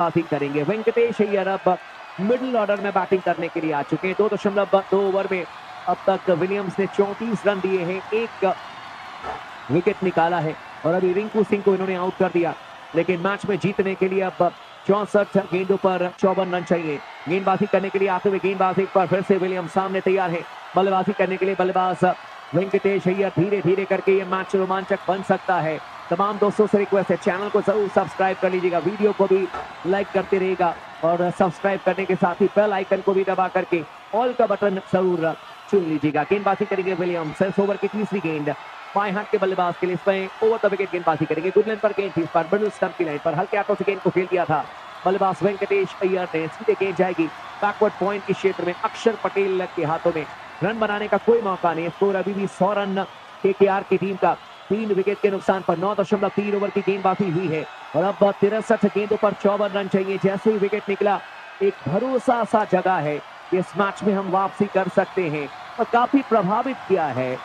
बल्लेबाजी करेंगे। वेंकटेश अय्यर अब मिडिल ऑर्डर में बैटिंग करने के लिए आ चुके हैं। 2.2 ओवर में अब तक विलियम्स ने 34 रन दिए हैं, 1 विकेट निकाला है और अभी रिंकू सिंह को इन्होंने आउट कर दिया। लेकिन मैच में जीतने के लिए अब 64 गेंदों पर 54 रन चाहिए। गेंदबाजी करने के लिए आते हुए गेंदबाज एक बार फिर से विलियम्स सामने तैयार है। बल्लेबाजी करने के लिए बल्लेबाज वेंकटेश अय्यर। धीरे धीरे करके ये मैच रोमांचक बन सकता है। तमाम दोस्तों से रिक्वेस्ट है, चैनल को जरूर सब्सक्राइब कर लीजिएगा, वीडियो को भी लाइक करते रहेगा और सब्सक्राइब करने के साथ ही बेल आइकन को भी दबा करके ऑल का बटन जरूर चुन लीजिएगा। गेंदबाजी करेंगे विलियम्स। इस ओवर की तीसरी गेंद बाएं हाथ के बल्लेबाज के लिए इसमें ओवर द विकेट गेंदबाजी करेंगे। गुड लेंथ पर गेंद थी, इस पर मिडिल स्टंप की लाइन पर हल्के हाथों से गेंद को खेल दिया था बल्लेबाज वेंकटेश अय्यर ने। सीधे गेंद जाएगी बैकवर्ड पॉइंट के क्षेत्र में। अक्षर पटेल के हाथों में रन बनाने का कोई मौका नहीं। स्कोर अभी भी 100 रन केकेआर की टीम का, 3 विकेट के नुकसान पर। 9.3 ओवर की गेंदबाजी हुई है और अब 63 गेंदों पर 54 रन चाहिए। जैसे ही विकेट निकला, एक भरोसा सा जगह है इस मैच में हम वापसी कर सकते हैं और काफी प्रभावित किया है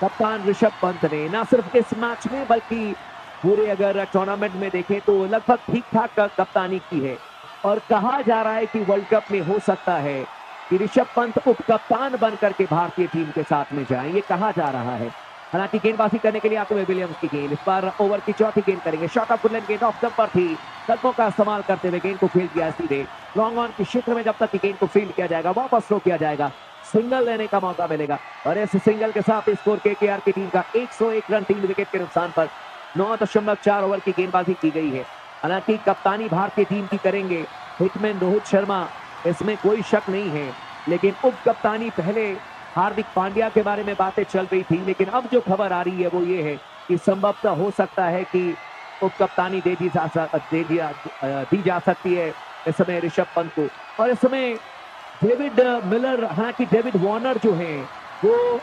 कप्तान ऋषभ पंत ने, ना सिर्फ इस मैच में बल्कि पूरे अगर टूर्नामेंट में देखें तो लगभग ठीक ठाक कप्तानी की है। और कहा जा रहा है कि वर्ल्ड कप में हो सकता है कि ऋषभ पंत उप कप्तान बनकर के भारतीय टीम के साथ में जाएं, ये कहा जा रहा है। हालांकि गेंदबाजी करने के लिए आते हुए विलियम्स की गेंद, इस बार ओवर की चौथी गेंद करेंगे। शॉर्ट ऑफ गुडलैंड गेंद ऑफ स्टंप पर थी, कदमों का इस्तेमाल करते हुए गेंद को फील्ड किया सीधे लॉन्ग ऑन के क्षेत्र में। जब तक गेंद को फील्ड किया जाएगा, वापस थ्रो किया जाएगा, सिंगल लेने का मौका मिलेगा और इस सिंगल के साथ स्कोर केकेआर की टीम का 101 रन 3 विकेट के नुकसान पर। 9.4 ओवर की गेंदबाजी की गई है। हालांकि कप्तानी भारतीय टीम की करेंगे हिटमैन रोहित शर्मा, इसमें कोई शक नहीं है। लेकिन उप कप्तानी पहले हार्दिक पांड्या के बारे में बातें चल रही थी, लेकिन अब जो खबर आ रही है वो ये है कि संभवतः हो सकता है कि उप कप्तानी दी जा सकती है इस समय ऋषभ पंत को। और इस समय डेविड मिलर, हालांकि डेविड वार्नर जो हैं वो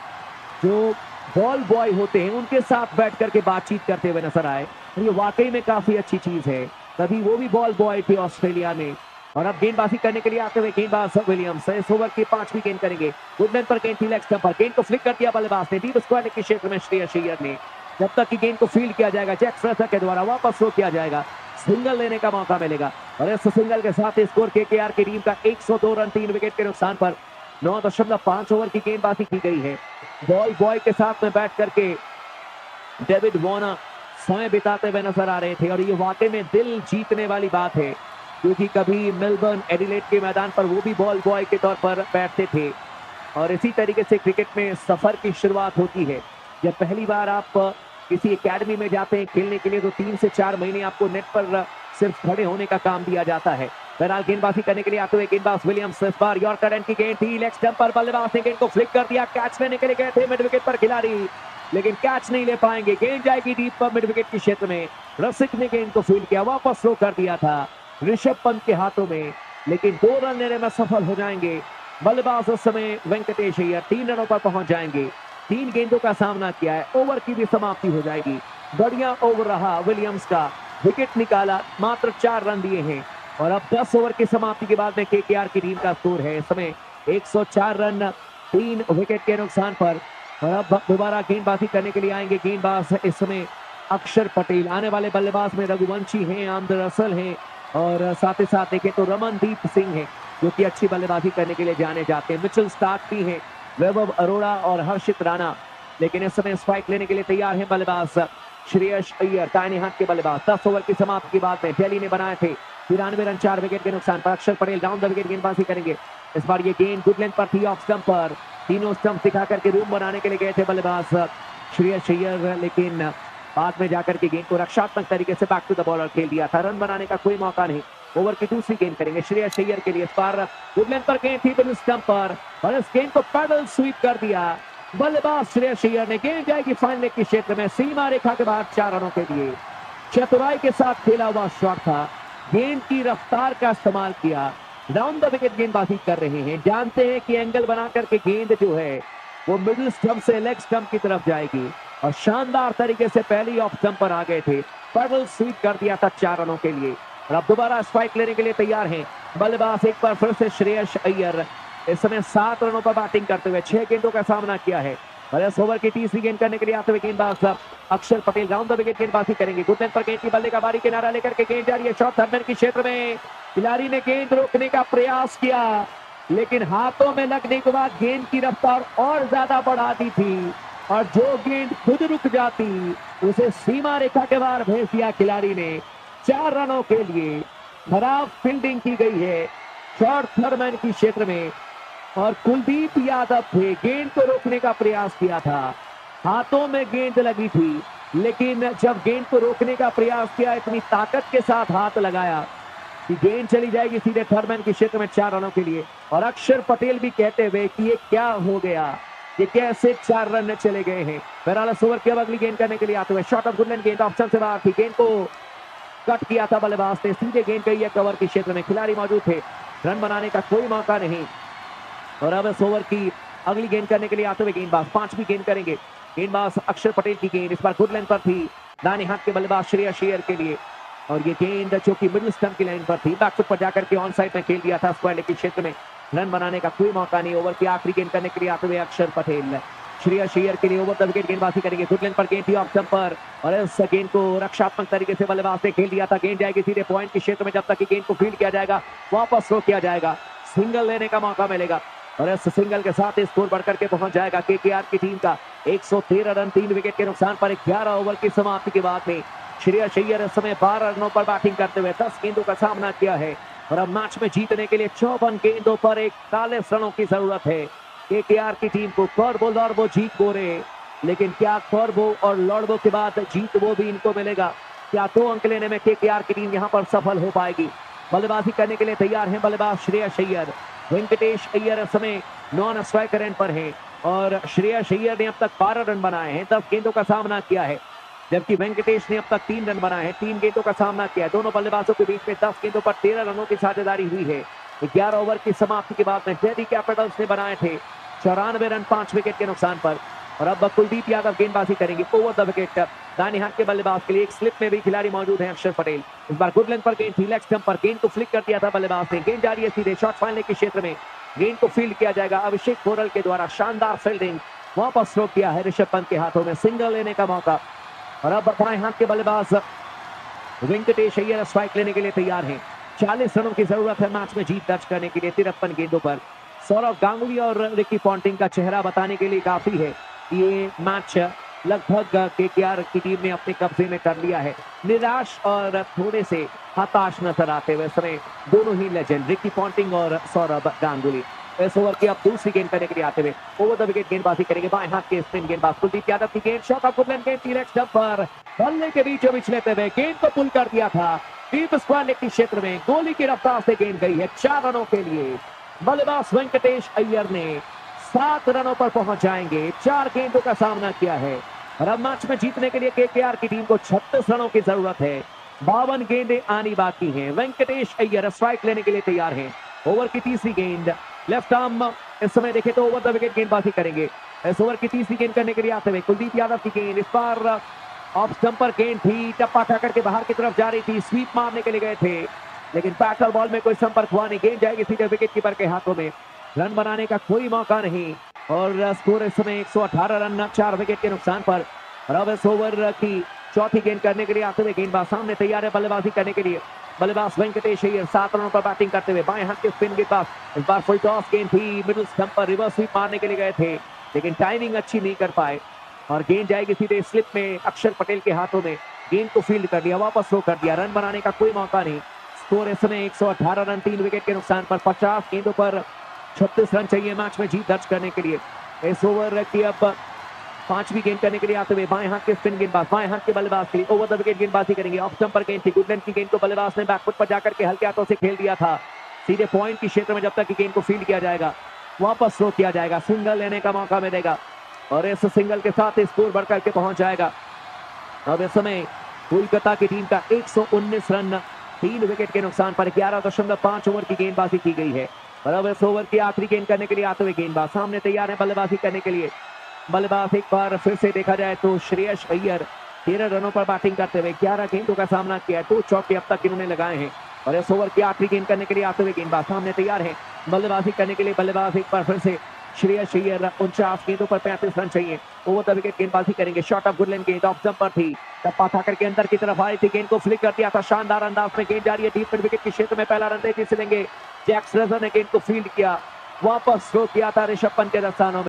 जो बॉल बॉय होते हैं उनके साथ बैठ करके बातचीत करते हुए नजर आए। ये वाकई में काफी अच्छी चीज है, तभी वो भी बॉल बॉय थे ऑस्ट्रेलिया में। और अब गेंदबाजी करने के लिए आते हुए गेंदबाज विलियम्स इस ओवर की 5वीं गेंद करेंगे। गुडलैंड पर गेंद थी, लेग स्टंप पर गेंद को फ्लिक कर दिया बल्लेबाज ने डीप स्क्वायर के क्षेत्र में श्रेयस अय्यर ने। जब तक कि गेंद को फील्ड किया जाएगा, जैक फ्रेजर के द्वारा वापस थ्रो किया जाएगा, सिंगल लेने का मौका मिलेगा और इस सिंगल के साथ स्कोर केकेआर की टीम का 102 रन 3 विकेट के नुकसान पर। 9.5 ओवर की गेंदबाजी की गई है। बॉल बॉय के साथ में बैठ करके डेविड वार्नर समय बिताते हुए नजर आ रहे थे और ये वाकई में दिल जीतने वाली बात है, क्योंकि कभी मेलबर्न एडिलेड के मैदान पर वो भी बॉल बॉय के तौर पर बैठते थे। और इसी तरीके से क्रिकेट में सफर की शुरुआत होती है। जब पहली बार आप किसी एकेडमी में जाते हैं खेलने के लिए तो 3 से 4 महीने आपको नेट पर सिर्फ खड़े होने का काम दिया जाता है। बहरहाल गेंदबाजी करने के लिए आते हुए गेंदबाज विलियम्स, इस बार यॉर्कर एंड की गेंद थी, लेग स्टंप पर बल्लेबाज ने गेंद को फ्लिक कर दिया। कैच लेने के लिए गए थे मिड विकेट पर खिलाड़ी, लेकिन कैच नहीं ले पाएंगे। गेंद जाएगी डीप पर मिड विकेट के क्षेत्र में। रसिक ने गेंद को फील्ड किया, वापस थ्रो कर दिया था ऋषभ पंत के हाथों में, लेकिन 2 रन लेने में सफल हो जाएंगे बल्लेबाज उस समय वेंकटेश अय्यर। 3 रनों पर पहुंच जाएंगे। 3 गेंदों का सामना किया है, ओवर की भी समाप्ति हो जाएगी। बढ़िया ओवर रहा विलियम्स का, विकेट निकाला, मात्र 4 रन दिए हैं और अब 10 ओवर की समाप्ति के बाद में केकेआर की टीम का स्कोर है इस समय 104 रन 3 विकेट के नुकसान पर। और अब दोबारा गेंदबाजी करने के लिए आएंगे गेंदबाज इस समय अक्षर पटेल। आने वाले बल्लेबाज में रघुवंशी हैं, आमद रसल हैं और साथ ही साथ देखें तो रमनदीप सिंह हैं जो कि अच्छी बल्लेबाजी करने के लिए जाने जाते हैं। मिचेल स्टार्क भी हैं, वैभव अरोड़ा और हर्षित राणा। लेकिन इस समय स्ट्राइक लेने के लिए तैयार है बल्लेबाज श्रेयस अय्यर, दाहिने हाथ के बल्लेबाज। 10 ओवर की समाप्ति के बाद में दिल्ली ने बनाए थे 93 रन 4 विकेट के नुकसान पर। अक्षर पटेल डाउन द विकेट गेंदबाजी करेंगे। इस बार ये गेंद गुड लेंथ पर थी, ऑफ स्टंप पर। तीनों स्टंप दिखा करके रूम बनाने के लिए गए थे बल्लेबाज श्रेयस अय्यर, लेकिन बाद में जाकर के गेंद को रक्षात्मक तरीके से बैक टू द बॉलर खेल दिया था। रन बनाने का कोई मौका नहीं। ओवर की दूसरी गेंद करेंगे श्रेयस अय्यर के लिए। इस बार गुड लेंथ पर गेंद थी मिडिल स्टंप पर और इस गेंद को पैडल स्वीप कर दिया बल्लेबाज श्रेयस अय्यर ने। गेंद जाएगी फाइनल लेग के क्षेत्र में, सीमा रेखा के बाहर 4 रनों के लिए। चतुराई के साथ खेला हुआ शॉट था, गेंद की रफ्तार का इस्तेमाल किया। डाउन द विकेट गेंदबाजी कर रहे हैं, जानते हैं कि एंगल बना करके गेंद जो है वो मिडिल स्टंप से लेग स्टंप की तरफ जाएगी और शानदार तरीके से पहली ऑफ स्टंप पर आ गए थे, पैडल स्वीप कर दिया था 4 रनों के लिए। और अब दोबारा स्ट्राइक लेने के लिए तैयार हैं बल्लेबाज एक बार फिर से श्रेयस अय्यर। इस समय 7 रनों पर बैटिंग करते हुए 6 गेंदों का सामना किया है। और इस ओवर की तीसरी गेंद करने के लिए आते हुए गेंदबाज अक्षर पटेल राउंड द विकेट गेंदबाजी करेंगे। गुड लेंथ पर गेंद की बल्ले का बारी किनारा लेकर के गेंद जा रही है शॉर्ट थर्ड के क्षेत्र में। खिलाड़ी ने गेंद रोकने का प्रयास किया, लेकिन हाथों में लगने के बाद गेंद की रफ्तार और ज्यादा बढ़ा दी थी और जो गेंद खुद रुक जाती उसे सीमा रेखा के बाहर भेज दिया खिलाड़ी ने। 4 रनों के लिए खराब फील्डिंग की गई है शॉर्ट थर्ड की क्षेत्र में और कुलदीप यादव थे, गेंद को रोकने का प्रयास किया था, हाथों में गेंद लगी थी, लेकिन जब गेंद को रोकने का प्रयास किया इतनी ताकत के साथ हाथ लगाया कि गेंद चली जाएगी सीधे थर्ड के क्षेत्र में 4 रनों के लिए। और अक्षर पटेल भी कहते हुए कि ये क्या हो गया, ये कैसे 4 रन चले गए हैं। बहरहाल ओवर की अब अगली गेंद करने के लिए आते हुए शॉट ऑफ गुडलैंड, गेंद ऑप्शन से बाहर थी, गेंद को कट किया था बल्लेबाज ने, सीधे गेंद गई है कवर के क्षेत्र में, खिलाड़ी मौजूद थे, रन बनाने का कोई मौका नहीं। और अब इस ओवर की अगली गेंद करने के लिए आते हुए गेंदबाज 5वीं गेंद करेंगे। गेंदबाज अक्षर पटेल की गेंद इस बार गुड लेंथ पर थी, दाहिने हाथ के बल्लेबाज श्रेयस अय्यर के लिए और ये गेंद जो कि मिडिल स्टंप की लाइन पर थी, बैकफुट पर जाकर के ऑन साइड में खेल दिया था स्क्वायर लेग के क्षेत्र में, रन बनाने का कोई मौका नहीं। ओवर की आखिरी गेंद करने के लिए आते हुए अक्षर पटेल श्रेयस अय्यर के लिए ओवर द विकेट गेंदबाजी करेंगे। गुड लेंथ पर गेंद थी ऑफ स्टंप पर और इस गेंद को रक्षात्मक तरीके से बल्लेबाज ने खेल दिया था, गेंद जाएगी सीधे पॉइंट के क्षेत्र में, जब तक कि गेंद को फील्ड किया जाएगा वापस थ्रो किया जाएगा, सिंगल लेने का मौका मिलेगा और इस सिंगल के साथ स्कोर बढ़कर के पहुंच जाएगा केकेआर की टीम का 113 रन 3 विकेट के नुकसान पर 11 ओवर की समाप्ति के बाद में श्रेयस अय्यर इस समय 12 रनों पर बैटिंग करते हुए 10 गेंदों का सामना किया है और अब मैच में जीतने के लिए 54 गेंदों पर 41 रनों की जरूरत है केकेआर की टीम को। कॉर्बो लॉर्बो जीत गोरे, लेकिन क्या कॉर्बो और लॉर्बो के बाद जीत वो भी इनको मिलेगा? क्या 2 अंक लेने में केकेआर की टीम यहां पर सफल हो पाएगी? बल्लेबाजी करने के लिए तैयार हैं बल्लेबाज श्रेयस अय्यर। वेंकटेश अय्यर इस समय नॉन स्ट्राइकर एंड पर हैं और श्रेयस अय्यर ने अब तक 12 रन बनाए हैं, 10 गेंदों का सामना किया है, जबकि वेंकटेश ने अब तक 3 रन बनाए हैं, 3 गेंदों का सामना किया है। दोनों बल्लेबाजों के बीच में 10 गेंदों पर 13 रनों की साझेदारी हुई है। 11 ओवर की समाप्ति के बाद में दिल्ली कैपिटल्स ने बनाए थे 94 रन 5 विकेट के नुकसान पर और अब कुलदीप यादव गेंदबाजी करेंगे ओवर द विकेट। दाहिने हाथ के बल्लेबाज के लिए एक स्लिप में भी खिलाड़ी मौजूद है अक्षर पटेल। इस बार गुड लेंथ पर गेंद थी, लेग स्टंप पर गेंद को फ्लिक कर दिया था बल्लेबाज ने, गेंद जा रही है सीधे शॉट फाइनल के क्षेत्र में, गेंद को फील्ड किया जाएगा अभिषेक पोरल के द्वारा, शानदार फील्डिंग, वापस थ्रो किया है ऋषभ पंत के हाथों में, सिंगल लेने का मौका। और अब बाएं हाथ के बल्लेबाज वेंकटेश अय्यर स्ट्राइक लेने के लिए तैयार हैं। 40 रनों की जरूरत है मैच में जीत दर्ज करने के लिए 53 गेंदों पर। सौरव गांगुली और रिकी पॉन्टिंग का चेहरा बताने के लिए काफी है, ये मैच लगभग केकेआर की टीम ने अपने कब्जे में कर लिया है। निराश और थोड़े से हताश नजर आते हुए समय दोनों ही लेजेंड रिकी पॉन्टिंग और सौरव गांगुली। इस ओवर की अब दूसरी गेंद करने के लिए आते हुए ओवर द विकेट गेंदबाजी करेंगे बाएं हाथ के स्पिन गेंदबाज कुलदीप यादव की गेंद, शॉट ऑफ गुडलैंड, गेंद लेग स्टंप पर बल्ले के बीचों बीच लेते हुए गेंद को पुल कर दिया था डीप स्क्वायर लेग के क्षेत्र में, गोली की रफ्तार से गेंद गई है 4 रनों के लिए। बल्लेबाज वेंकटेश अय्यर ने 7 रनों पर पहुंच जाएंगे, 4 गेंदों का सामना किया है और अब मैच में जीतने के लिए केकेआर की टीम को 36 रनों की जरूरत है, 52 गेंदें आनी बाकी हैं। वेंकटेश अय्यर स्ट्राइक लेने के लिए तैयार हैं। ओवर की तीसरी गेंद लेफ्ट आर्म, इस समय देखें तो ओवर द विकेट गेंदबाजी करेंगे। इस ओवर की तीसरी गेंद करने के लिए आते हुए कुलदीप यादव की गेंद, इस बार ऑफ स्टंप पर गेंद थी, टप्पा खा करके बाहर की तरफ जा रही थी, स्वीप मारने के लिए गए थे, लेकिन बैटर बॉल में कोई संपर्क हुआ नहीं, गेंद जाएगी सीधे विकेट कीपर के हाथों में, रन बनाने का कोई मौका नहीं और स्कोर इस समय 118 रन 4 विकेट के नुकसान पर। और अब इस ओवर की चौथी गेंद करने के लिए आते हुए गेंदबाज सामने तैयार है बल्लेबाजी करने के लिए। बल्लेबाज वेंकटेश अय्यर 7 रनों पर बैटिंग करते हुए बाएं हाथ के स्पिन गेंदबाज, इस बार फुल टॉस गेंद थी, मिडिल स्टंप पर रिवर्स स्वीप मारने के लिए गए थे, लेकिन टाइमिंग अच्छी नहीं कर पाए और गेंद जाएगी सीधे स्लिप में अक्षर पटेल के हाथों में, गेंद को फील्ड कर दिया, वापस थ्रो कर दिया, रन बनाने का कोई मौका नहीं। स्कोर इस समय 118 रन 3 विकेट के नुकसान पर। 50 गेंदों पर 36 रन चाहिए मैच में जीत दर्ज करने के लिए। इस ओवर की अब 5वीं गेंद करने के लिए आते हुए बाएं हाथ के स्पिन गेंदबाज, बाएं हाथ के बल्लेबाज के लिए ओवर द विकेट गेंदबाजी करेंगे। ऑफ स्टंप पर गेंद थी, गुडलैंड की गेंद को बल्लेबाज ने बैकफुट पर जाकर के हल्के हाथों से खेल दिया था, सीधे पॉइंट के क्षेत्र में, जब तक कि गेंद को फील्ड किया जाएगा वापस थ्रो किया जाएगा, सिंगल लेने का मौका मिलेगा और इस सिंगल के साथ स्कोर बढ़कर के पहुंच जाएगा। अब इस समय कोलकाता की टीम का 119 रन 3 विकेट के नुकसान पर 11.5 ओवर की गेंदबाजी की गई है और अब इस ओवर की आखिरी गेंद करने के लिए आते हुए गेंदबाज सामने तैयार है बल्लेबाजी करने के लिए। बल्लेबाज एक बार फिर से देखा जाए तो श्रेयस अय्यर 13 रनों पर बैटिंग करते हुए 11 गेंदों का सामना किया है, 2 चौके अब तक इन्होंने लगाए हैं और इस ओवर की आखिरी गेंद करने के लिए आते हुए गेंदबाज सामने तैयार है बल्लेबाजी करने के लिए। बल्लेबाज एक बार फिर से श्रेयस अय्यर 49 गेंदों पर 35 रन चाहिए। ओवर द विकेट गेंदबाजी करेंगे। शॉट ऑफ गुडलैंड, गेंद ऑफ जंप पर थी। टप्पा था करके अंदर की तरफ आ रही थी, गेंद को फ्लिक कर दिया था। शानदार अंदाज में गेंद जा रही है डीप मिड विकेट के क्षेत्र में। पहला रन तेजी से लेंगे। जैक स्लेजर ने गेंद को फील्ड किया, वापस थ्रो किया था ऋषभ पंत के दस्तानों में।